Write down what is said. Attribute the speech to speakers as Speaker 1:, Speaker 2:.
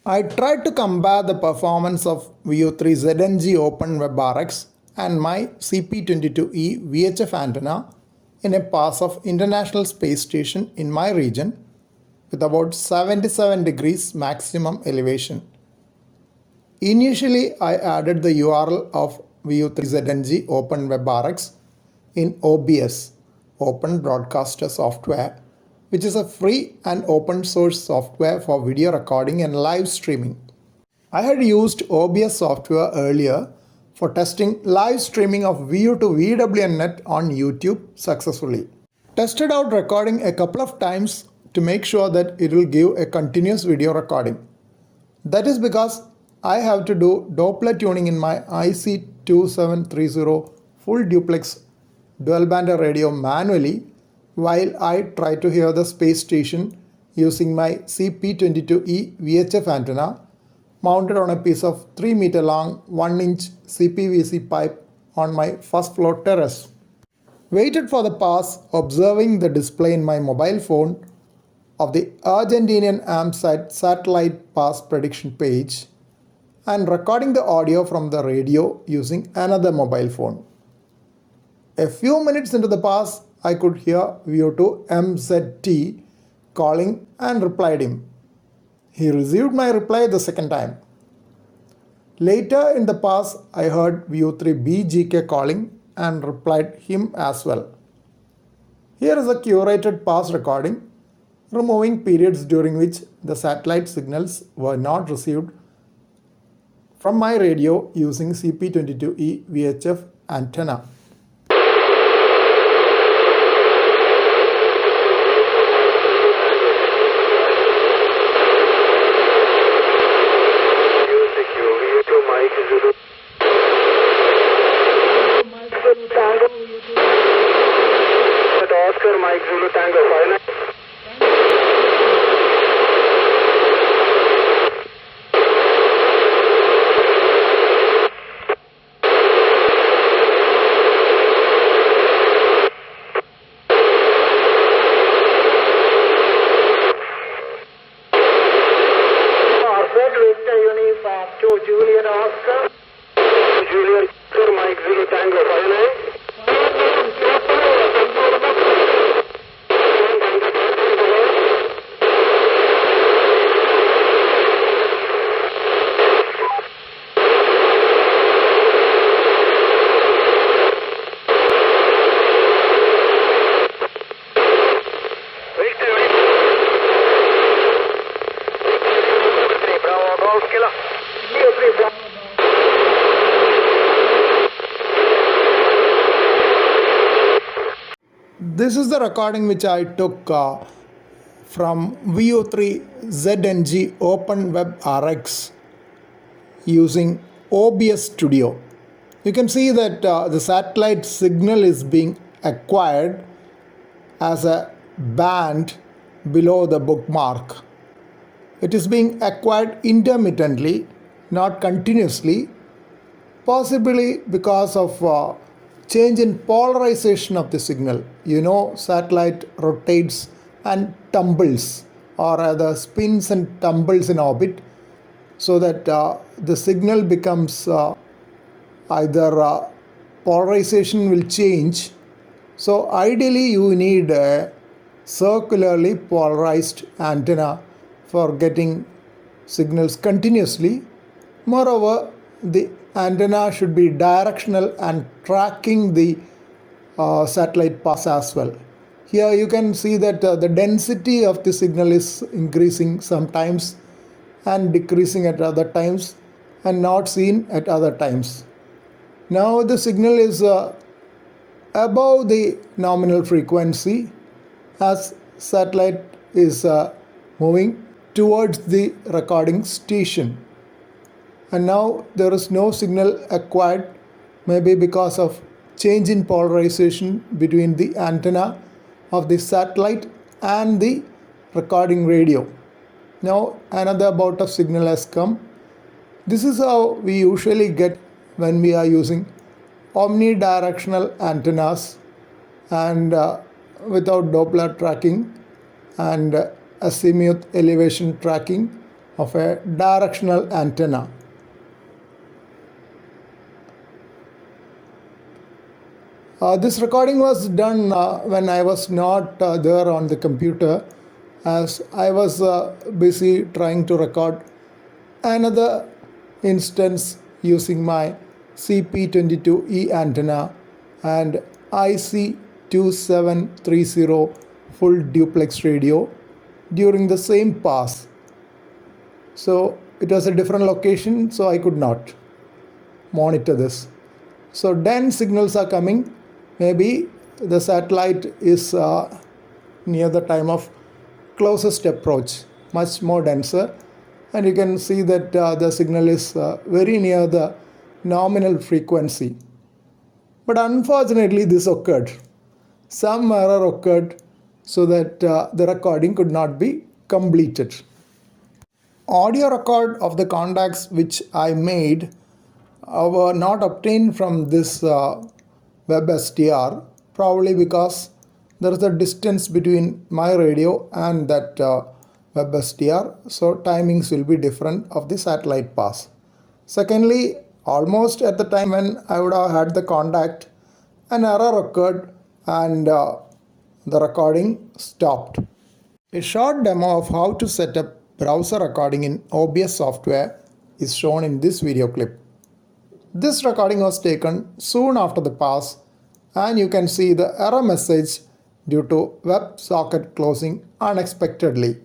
Speaker 1: I tried to compare the performance of VU3ZNG Open WebRX and my CP22E VHF antenna in a pass of International Space Station in my region with about 77 degrees maximum elevation. Initially, I added the URL of VU3ZNG Open WebRX in OBS, Open Broadcaster Software, which is a free and open source software for video recording and live streaming. I had used OBS software earlier for testing live streaming of VU to VWNet on YouTube successfully. Tested out recording a couple of times to make sure that it will give a continuous video recording. That is because I have to do Doppler tuning in my IC2730 full duplex dual band radio manually while I try to hear the space station using my CP22E VHF antenna mounted on a piece of 3 meter long 1 inch CPVC pipe on my first floor terrace. Waited for the pass, observing the display in my mobile phone of the Argentinian AMSAT satellite pass prediction page and recording the audio from the radio using another mobile phone. A few minutes into the pass, I could hear VU2 MZT calling and replied him. He received my reply the second time. Later in the pass, I heard VU3BGK calling and replied him as well. Here is a curated pass recording, removing periods during which the satellite signals were not received from my radio using CP22E VHF antenna.
Speaker 2: Oscar Mike Zulu Tango 59. Victor Uniform 2 Juliet Oscar. Juliet Oscar Mike Zulu Tango 59.
Speaker 1: This is the recording which I took from VU3ZNG Open WebRX using OBS Studio. You can see that the satellite signal is being acquired as a band below the bookmark. It is being acquired intermittently, not continuously, possibly because of change in polarization of the signal. You know, satellite rotates and tumbles, or rather spins and tumbles in orbit, so that the signal becomes either polarization will change. So ideally you need a circularly polarized antenna for getting signals continuously. Moreover, the antenna should be directional and tracking the satellite pass as well. Here you can see that the density of the signal is increasing sometimes and decreasing at other times and not seen at other times. Now the signal is above the nominal frequency as satellite is moving towards the recording station. And now there is no signal acquired, maybe because of change in polarization between the antenna of the satellite and the recording radio. Now another bout of signal has come. This is how we usually get when we are using omnidirectional antennas and without Doppler tracking and azimuth elevation tracking of a directional antenna. This recording was done when I was not there on the computer, as I was busy trying to record another instance using my CP22E antenna and IC2730 full duplex radio during the same pass. So it was a different location, so I could not monitor this. So dense signals are coming. Maybe the satellite is near the time of closest approach, much more denser, and you can see that the signal is very near the nominal frequency. But unfortunately this occurred. Some error occurred so that the recording could not be completed. Audio record of the contacts which I made were not obtained from this WebSTR, probably because there is a distance between my radio and that WebSTR, so timings will be different of the satellite pass. Secondly, almost at the time when I would have had the contact, an error occurred and the recording stopped. A short demo of how to set up browser recording in OBS software is shown in this video clip. This recording was taken soon after the pass, and you can see the error message due to WebSocket closing unexpectedly.